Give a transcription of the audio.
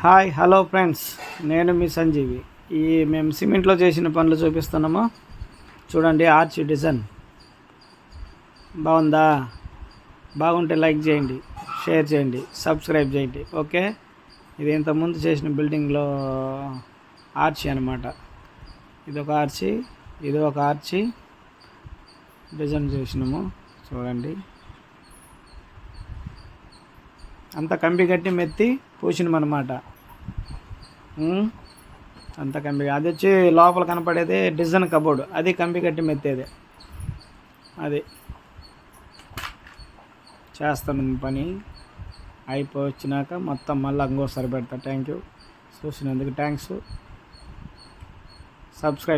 Hi hello friends, నేను మీ సంజీవి. మేము సిమెంట్లో చేసిన పనులు చూపిస్తున్నాము. చూడండి, ఆర్చ్ డిజైన్ బాగుందా? బాగుంటే లైక్ చేయండి, షేర్ చేయండి, సబ్స్క్రైబ్ చేయండి. ఓకే, ఇది ఇంతకుముందు చేసిన బిల్డింగ్లో ఆర్చి అనమాట. ఇది ఒక ఆర్చి, ఇది ఒక ఆర్చి డిజైన్ చేసినాము. చూడండి, అంత కంబి కట్టి మెత్తి పూసినమన్నమాట. అంత కంబి, అది వచ్చి లోపల కనపడేది డిజైన్ కబోర్డు, అది కంబి కట్టి మెత్తేది. అది చేస్తాను పని అయిపోవచ్చినాక మొత్తం మళ్ళీ ఇంకోసారి పెడతా. థ్యాంక్ యూ, చూసినందుకు థ్యాంక్స్. సబ్స్క్రైబ్.